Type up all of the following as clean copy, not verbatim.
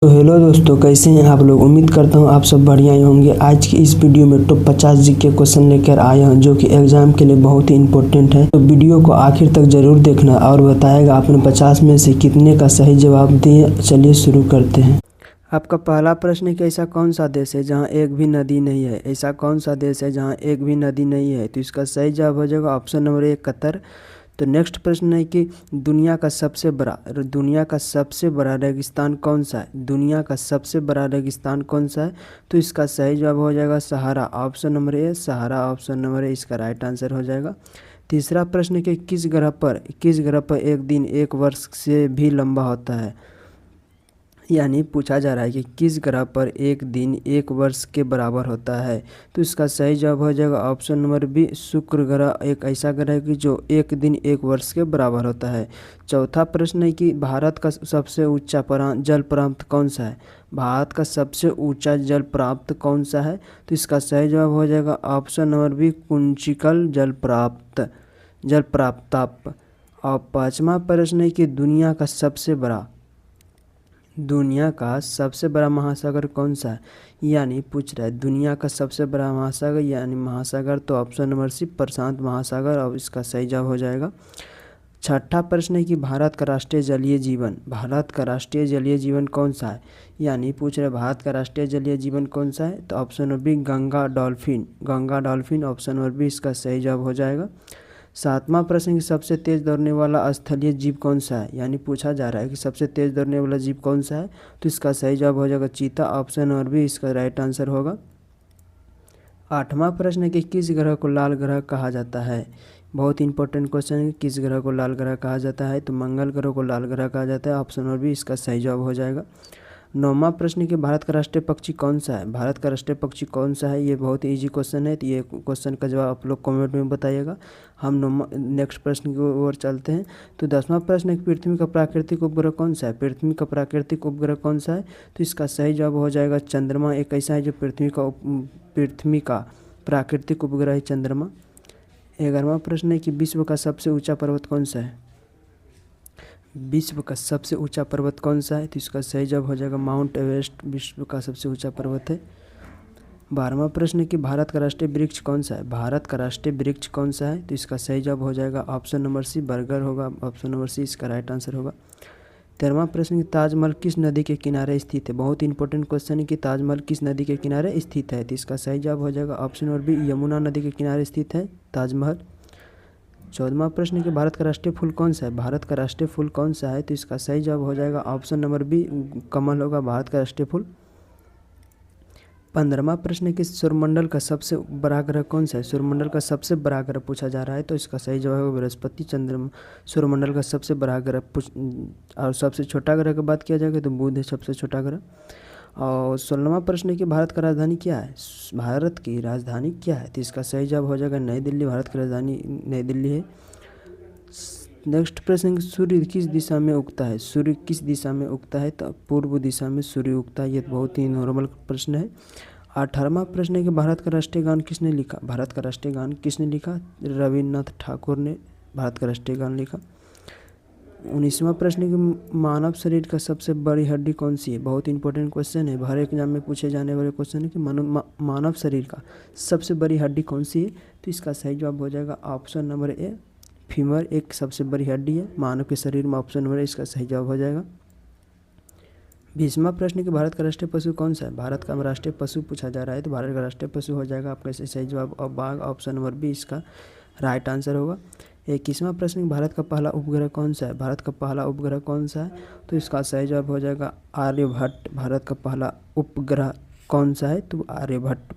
तो हेलो दोस्तों, कैसे हैं आप लोग। उम्मीद करता हूँ आप सब बढ़िया ही होंगे। आज की इस वीडियो में टॉप 50 जीके क्वेश्चन लेकर आया हूँ जो कि एग्जाम के लिए बहुत ही इंपॉर्टेंट है। तो वीडियो को आखिर तक जरूर देखना और बताएगा आपने 50 में से कितने का सही जवाब दिए। चलिए शुरू करते हैं। आपका पहला प्रश्न है कि ऐसा कौन सा देश है जहाँ एक भी नदी नहीं है। ऐसा कौन सा देश है जहाँ एक भी नदी नहीं है। तो इसका सही जवाब हो जाएगा ऑप्शन नंबर 1 कतर। तो नेक्स्ट प्रश्न है कि दुनिया का सबसे बड़ा रेगिस्तान कौन सा है। दुनिया का सबसे बड़ा रेगिस्तान कौन सा है। तो इसका सही जवाब हो जाएगा Sahara. Option number A Sahara, option number A इसका राइट आंसर हो जाएगा। तीसरा प्रश्न है कि किस ग्रह पर एक दिन एक वर्ष से भी लंबा होता है। यानी पूछा जा रहा है कि किस ग्रह पर एक दिन एक वर्ष के बराबर होता है। तो इसका सही जवाब हो जाएगा ऑप्शन नंबर बी शुक्र ग्रह एक ऐसा ग्रह है कि जो एक दिन एक वर्ष के बराबर होता है। चौथा प्रश्न है कि भारत का सबसे ऊंचा जल प्रांत कौन सा है। भारत का सबसे ऊंचा जल प्राप्त कौन सा है। तो इसका सही जवाब हो जाएगा ऑप्शन नंबर बी कुंचिकल जल प्राप्ताप। और पांचवा प्रश्न है कि दुनिया का सबसे बड़ा महासागर कौन सा है। यानी पूछ रहा है दुनिया का सबसे बड़ा महासागर यानी महासागर। तो ऑप्शन नंबर सी प्रशांत महासागर और इसका सही जवाब हो जाएगा। छठा प्रश्न है कि भारत का राष्ट्रीय जलीय जीवन कौन सा है। यानी पूछ रहे भारत का राष्ट्रीय जलीय जीवन कौन सा है। तो option number B Ganga dolphin option number B इसका सही जवाब हो जाएगा। सातवां प्रश्न कि सबसे तेज दौड़ने वाला स्थलीय जीव कौन सा है। यानी पूछा जा रहा है कि सबसे तेज दौड़ने वाला जीव कौन सा है। तो इसका सही जवाब हो जाएगा चीता, ऑप्शन नंबर बी इसका राइट आंसर होगा। आठवां प्रश्न है कि किस ग्रह को लाल ग्रह कहा जाता है। बहुत इंपॉर्टेंट क्वेश्चन है, किस ग्रह को लाल ग्रह कहा जाता है। तो मंगल ग्रह को लाल ग्रह कहा जाता है, ऑप्शन नंबर बी इसका सही जवाब हो जाएगा। नौवां प्रश्न कि भारत का राष्ट्रीय पक्षी कौन सा है। भारत का राष्ट्रीय पक्षी कौन सा है। ये बहुत इजी क्वेश्चन है, तो ये क्वेश्चन का जवाब आप लोग कमेंट में बताइएगा। हम नेक्स्ट प्रश्न की ओर चलते हैं। तो 10वां प्रश्न है पृथ्वी का प्राकृतिक उपग्रह कौन सा है। पृथ्वी का प्राकृतिक उपग्रह कौन सा है। तो इसका सही जवाब हो जाएगा चंद्रमा। एक ऐसा है जो पृथ्वी का प्राकृतिक उपग्रह है चंद्रमा। 11वां प्रश्न है कि विश्व का सबसे ऊंचा पर्वत कौन सा है। विश्व का सबसे ऊंचा पर्वत कौन सा है। तो इसका सही जवाब हो जाएगा माउंट एवरेस्ट विश्व का सबसे ऊंचा पर्वत है। 12वां प्रश्न है कि भारत का राष्ट्रीय वृक्ष कौन सा है। भारत का राष्ट्रीय वृक्ष कौन सा है। तो इसका सही जवाब हो जाएगा ऑप्शन नंबर सी बरगद होगा, ऑप्शन नंबर सी इसका राइट आंसर होगा। 13वां प्रश्न कि ताजमहल किस नदी के किनारे स्थित है। बहुत इंपॉर्टेंट क्वेश्चन है कि ताजमहल किस नदी के किनारे स्थित है। तो इसका सही जवाब हो जाएगा ऑप्शन नंबर बी यमुना नदी के किनारे स्थित है ताजमहल। 14वां प्रश्न कि भारत का राष्ट्रीय फूल कौन सा है। भारत का राष्ट्रीय फूल कौन सा है। तो इसका सही जवाब हो जाएगा ऑप्शन नंबर बी कमल होगा भारत का राष्ट्रीय फूल। 15वां प्रश्न कि सौरमंडल का सबसे बड़ा ग्रह कौन सा है। सौरमंडल का सबसे बड़ा ग्रह पूछा जा रहा है। तो इसका सही जवाब होगा बृहस्पति। चंद्रमा सौरमंडल का सबसे बड़ा ग्रह और सबसे छोटा ग्रह की बात किया जाएगा तो बुध है सबसे छोटा ग्रह। और 16वां प्रश्न है कि भारत का राजधानी क्या है। भारत की राजधानी क्या है। तो इसका सही जवाब हो जाएगा नई दिल्ली। भारत की राजधानी नई दिल्ली है। नेक्स्ट प्रश्न सूर्य किस दिशा में उगता है। सूर्य किस दिशा में उगता है। तो पूर्व दिशा में सूर्य उगता है। ये बहुत ही नॉर्मल प्रश्न है। 18वां प्रश्न है कि भारत का राष्ट्रीय गान किसने लिखा। भारत का राष्ट्रीय गान किसने लिखा। रविन्द्रनाथ ठाकुर ने भारत का राष्ट्रीय गान लिखा। 19वां प्रश्न है कि मानव शरीर का सबसे बड़ी हड्डी कौन सी है। बहुत इंपॉर्टेंट क्वेश्चन है, हर एग्जाम में पूछे जाने वाले क्वेश्चन है कि मानव शरीर का सबसे बड़ी हड्डी कौन सी है। तो इसका सही जवाब हो जाएगा ऑप्शन नंबर ए फीमर एक सबसे बड़ी हड्डी है मानव के शरीर में, ऑप्शन नंबर ए इसका सही जवाब हो जाएगा। 20वां प्रश्न कि भारत का राष्ट्रीय पशु कौन सा है। भारत का राष्ट्रीय पशु पूछा जा रहा है। तो भारत का राष्ट्रीय पशु हो जाएगा आपका सही जवाब और बाघ, ऑप्शन नंबर बी इसका राइट आंसर होगा। 21वां प्रश्न भारत का पहला उपग्रह कौन सा है। भारत का पहला उपग्रह कौन सा है। तो इसका सही जवाब हो जाएगा आर्यभट्ट। भारत का पहला उपग्रह कौन सा है। तो आर्यभट्ट,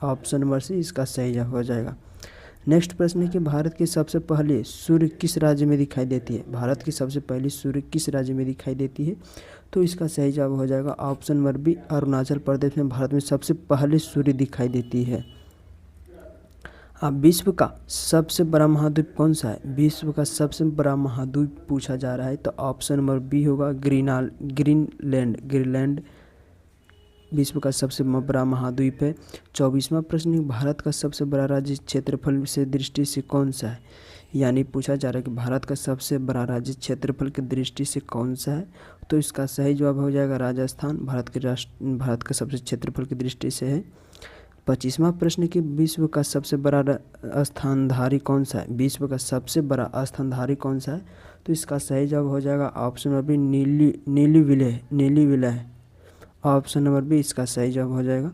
ऑप्शन नंबर सी इसका सही जवाब हो जाएगा। नेक्स्ट प्रश्न है कि भारत की सबसे पहले सूर्य किस राज्य में दिखाई देती है। भारत की सबसे पहली सूर्य किस राज्य में दिखाई देती है। तो इसका सही जवाब हो जाएगा option number B Arunachal Pradesh में भारत में सबसे पहले सूर्य दिखाई देती है। अब विश्व का सबसे बड़ा महाद्वीप कौन सा है। विश्व का सबसे बड़ा महाद्वीप पूछा जा रहा है। तो ऑप्शन नंबर बी होगा ग्रीनलैंड विश्व का सबसे बड़ा महाद्वीप है। 24वां प्रश्न भारत का सबसे बड़ा राज्य क्षेत्रफल से दृष्टि से कौन सा है। यानी पूछा जा रहा है कि भारत का सबसे बड़ा राज्य क्षेत्रफल की दृष्टि से कौन सा है, तो इसका सही जवाब हो जाएगा राजस्थान। भारत का सबसे क्षेत्रफल की दृष्टि से है। 25वां प्रश्न कि विश्व का सबसे बड़ा स्तनधारी कौन सा है, विश्व का सबसे बड़ा स्तनधारी कौन सा है, तो इसका सही जवाब हो जाएगा ऑप्शन नंबर बी नीली विलय। ऑप्शन नंबर बी इसका सही जवाब हो जाएगा।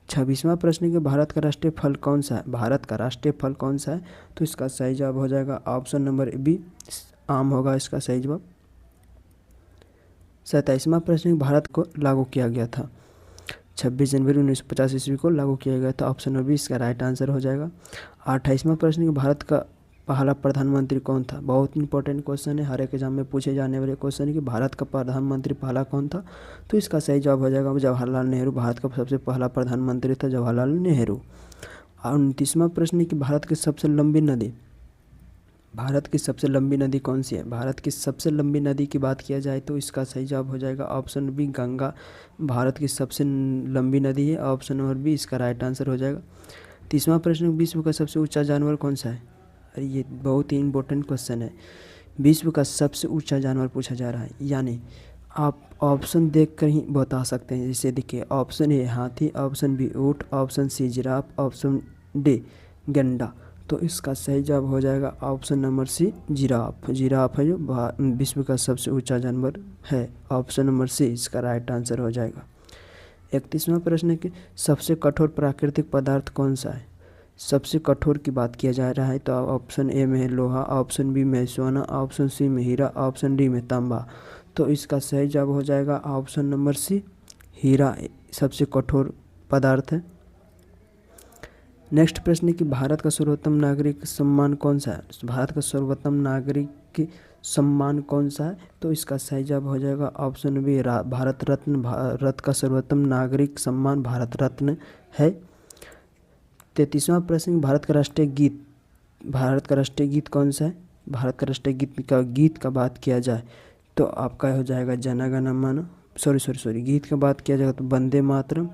26वां प्रश्न कि भारत का राष्ट्रीय फल कौन सा है, भारत का राष्ट्रीय फल कौन सा है, तो इसका सही जवाब हो जाएगा ऑप्शन नंबर बी आम होगा इसका सही जवाब। 27वां प्रश्न भारत को लागू किया गया था, 26 जनवरी 1950 ईस्वी को लागू किया गया था। ऑप्शन नंबर बी इसका राइट आंसर हो जाएगा। 28वां प्रश्न कि भारत का पहला प्रधानमंत्री कौन था, बहुत इंपॉर्टेंट क्वेश्चन है, हर एक एग्जाम में पूछे जाने वाले क्वेश्चन है कि भारत का प्रधानमंत्री पहला कौन था, तो इसका सही जवाब हो जाएगा जवाहरलाल नेहरू। भारत का सबसे पहला प्रधानमंत्री था जवाहरलाल नेहरू। 29वां प्रश्न कि भारत की सबसे लंबी नदी, भारत की सबसे लंबी नदी कौन सी है, भारत की सबसे लंबी नदी की बात किया जाए तो इसका सही जवाब हो जाएगा ऑप्शन बी गंगा। भारत की सबसे लंबी नदी है, ऑप्शन नंबर बी इसका राइट आंसर हो जाएगा। 30वां प्रश्न विश्व का सबसे ऊंचा जानवर कौन सा है, अरे ये बहुत ही इंपॉर्टेंट क्वेश्चन है। विश्व का सबसे ऊंचा जानवर पूछा जा रहा है, यानी आप ऑप्शन देख कर ही बता सकते हैं। जैसे देखिए ऑप्शन ए हाथी, ऑप्शन बी ऊँट, option C giraffe, option D गैंडा, तो इसका सही जवाब हो जाएगा option number C giraffe. Giraffe है जो विश्व का सबसे ऊंचा जानवर है, ऑप्शन नंबर सी इसका राइट आंसर हो जाएगा। 31वां प्रश्न है कि सबसे कठोर प्राकृतिक पदार्थ कौन सा है, सबसे कठोर की बात किया जा रहा है तो ऑप्शन ए में है लोहा, ऑप्शन बी में सोना, ऑप्शन सी में हीरा, ऑप्शन डी में तांबा, तो इसका सही जवाब हो जाएगा ऑप्शन नंबर सी हीरा सबसे कठोर पदार्थ है। नेक्स्ट प्रश्न है कि भारत का सर्वोत्तम नागरिक सम्मान कौन सा है, भारत का सर्वोत्तम नागरिक सम्मान कौन सा है, तो इसका सही जवाब हो जाएगा ऑप्शन बी भारत रत्न। भारत का सर्वोत्तम नागरिक सम्मान भारत रत्न है। 33वां प्रश्न भारत का राष्ट्रीय गीत, भारत का राष्ट्रीय गीत कौन सा है, भारत का राष्ट्रीय गीत का बात किया जाए तो आपका हो जाएगा जन गण मन, गीत का बात किया जाएगा तो वंदे मातरम,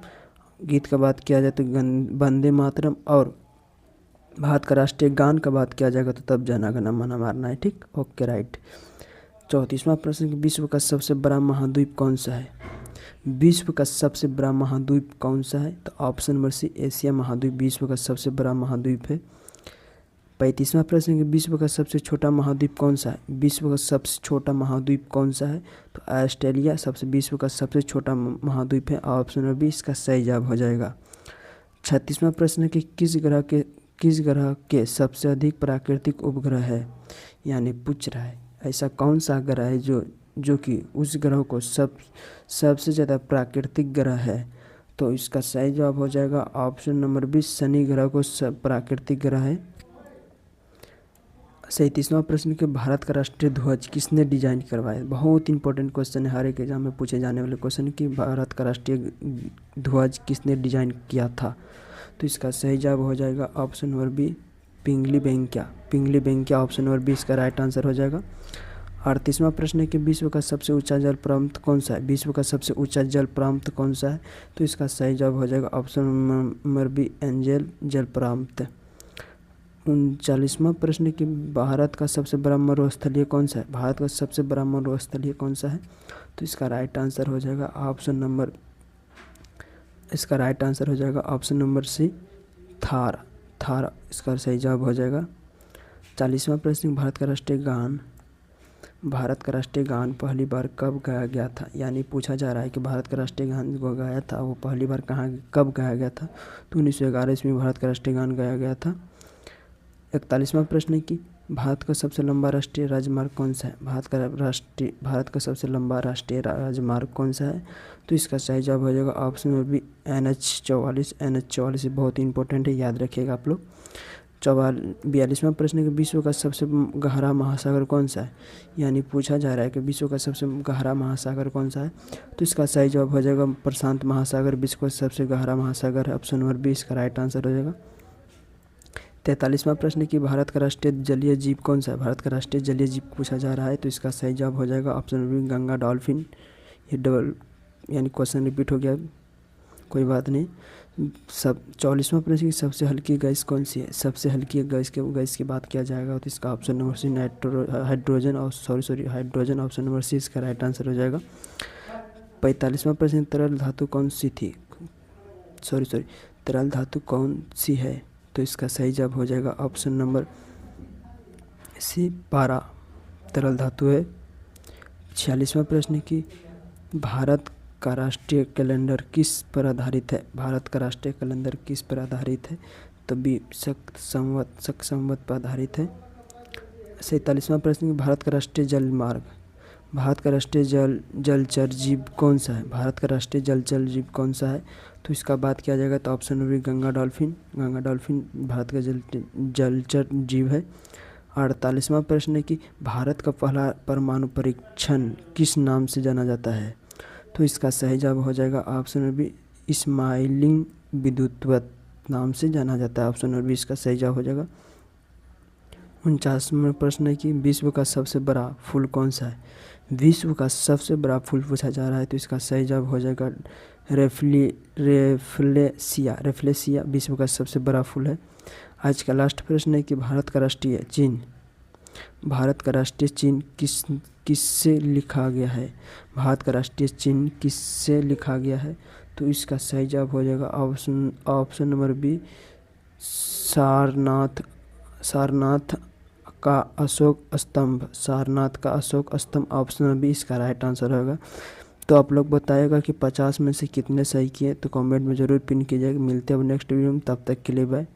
गीत का बात किया जाए तो वंदे मातरम, और भारत का राष्ट्रीय गान का बात किया जाएगा तो तब जन गण मन मारना है, ठीक, ओके राइट। 34वां प्रश्न विश्व का सबसे बड़ा महाद्वीप कौन सा है, विश्व का सबसे बड़ा महाद्वीप कौन सा है, तो ऑप्शन नंबर सी एशिया महाद्वीप विश्व का सबसे बड़ा महाद्वीप है। 35वां प्रश्न कि विश्व का सबसे छोटा महाद्वीप कौन सा है, विश्व का सबसे छोटा महाद्वीप कौन सा है, तो ऑस्ट्रेलिया विश्व का सबसे छोटा महाद्वीप है, ऑप्शन नंबर बी इसका सही जवाब हो जाएगा। 36वां प्रश्न कि किस ग्रह के सबसे अधिक प्राकृतिक उपग्रह है, यानी पूछ रहा है ऐसा कौन सा ग्रह है जो कि उस ग्रह को सबसे ज़्यादा प्राकृतिक ग्रह है, तो इसका सही जवाब हो जाएगा ऑप्शन नंबर बी शनि ग्रह को प्राकृतिक ग्रह है। 37वां प्रश्न कि भारत का राष्ट्रीय ध्वज किसने डिजाइन करवाया, बहुत इंपॉर्टेंट क्वेश्चन है, हर एक एग्जाम में पूछे जाने वाले क्वेश्चन कि भारत का राष्ट्रीय ध्वज किसने डिजाइन किया था, तो इसका सही जवाब हो जाएगा ऑप्शन नंबर बी पिंगली बेंकिया, ऑप्शन नंबर बी इसका राइट आंसर हो जाएगा। 38वां प्रश्न है कि विश्व का सबसे ऊंचा जल प्रांत कौन सा है, विश्व का सबसे ऊंचा जल प्रांत कौन सा है, तो इसका सही जवाब हो जाएगा ऑप्शन नंबर बी एंजल जल प्रांत। 39वां प्रश्न कि भारत का सबसे बड़ा मरुस्थलीय कौन सा है, भारत का सबसे बड़ा मरुस्थलीय कौन सा है, तो इसका राइट आंसर हो जाएगा ऑप्शन नंबर सी थार इसका सही जवाब हो जाएगा। 40वां प्रश्न भारत का राष्ट्रीय गान पहली बार कब गाया गया था, यानी पूछा जा रहा है कि भारत का राष्ट्रीय गान जो गाया था वो पहली बार कब गाया गया था, तो 1911 ईस्वी में भारत का राष्ट्रीय गान गाया गया था। 41वां प्रश्न कि भारत का सबसे लंबा राष्ट्रीय राजमार्ग कौन सा है, भारत का सबसे लंबा राष्ट्रीय राजमार्ग कौन सा है, तो इसका सही जवाब हो जाएगा ऑप्शन नंबर बी NH44 बहुत ही इंपॉर्टेंट है, याद रखिएगा आप लोग। 42वां प्रश्न कि विश्व का सबसे गहरा महासागर कौन सा है, यानी पूछा जा रहा है कि विश्व का सबसे गहरा महासागर कौन सा है, तो इसका सही जवाब हो जाएगा प्रशांत महासागर विश्व का सबसे गहरा महासागर है, ऑप्शन नंबर बी इसका राइट आंसर हो जाएगा। 43वां प्रश्न कि भारत का राष्ट्रीय जलीय जीव कौन सा है, भारत का राष्ट्रीय जलीय जीव पूछा जा रहा है, तो इसका सही जवाब हो जाएगा option number B Ganga dolphin, ये डबल यानी क्वेश्चन रिपीट हो गया। कोई बात नहीं। सब 44वां प्रश्न की सबसे हल्की गैस कौन सी है? सबसे हल्की गैस की बात किया जाएगा तो इसका ऑप्शन नंबर सी हाइड्रोजन, और हाइड्रोजन ऑप्शन नंबर सी इसका राइट आंसर हो जाएगा। 45वां प्रश्न, तरल धातु कौन सी थी? तरल धातु कौन सी है? तो इसका सही जवाब हो जाएगा ऑप्शन नंबर सी पारा तरल धातु है। 46वां प्रश्न की भारत का राष्ट्रीय कैलेंडर किस पर आधारित है? भारत का राष्ट्रीय कैलेंडर किस पर आधारित है? तो बी शक संवत पर आधारित है। 47वां प्रश्न, भारत का राष्ट्रीय जलमार्ग, भारत का राष्ट्रीय जलचर जीव कौन सा है? भारत का राष्ट्रीय जलचर जीव कौन सा है? तो इसका बात किया जाएगा तो option number Ganga dolphin. Ganga dolphin Bharat का जलचर जीव है। 48वां प्रश्न है कि भारत का पहला परमाणु परीक्षण किस नाम से जाना जाता है? तो इसका सही जवाब हो जाएगा ऑप्शन नंबर बी इस्माइलिंग विद्युतवत नाम से जाना जाता है। ऑप्शन नंबर बी इसका सही जवाब हो जाएगा। 49वां प्रश्न है कि विश्व का सबसे बड़ा फूल कौन सा है? विश्व का सबसे बड़ा फूल पूछा जा रहा है तो इसका सही जवाब हो जाएगा रेफ्लेसिया विश्व का सबसे बड़ा फूल है। आज का लास्ट प्रश्न है कि भारत का राष्ट्रीय चिन्ह किससे लिखा गया है? भारत का राष्ट्रीय चिन्ह किससे लिखा गया है? तो इसका सही जवाब हो जाएगा ऑप्शन नंबर बी सारनाथ का अशोक स्तंभ ऑप्शन नंबर बी इसका राइट आंसर होगा। तो आप लोग बताइएगा कि 50 में से कितने सही किए, तो कमेंट में ज़रूर पिन कीजिएगा। मिलते हैं अब नेक्स्ट वीडियो में, तब तक के लिए बाय।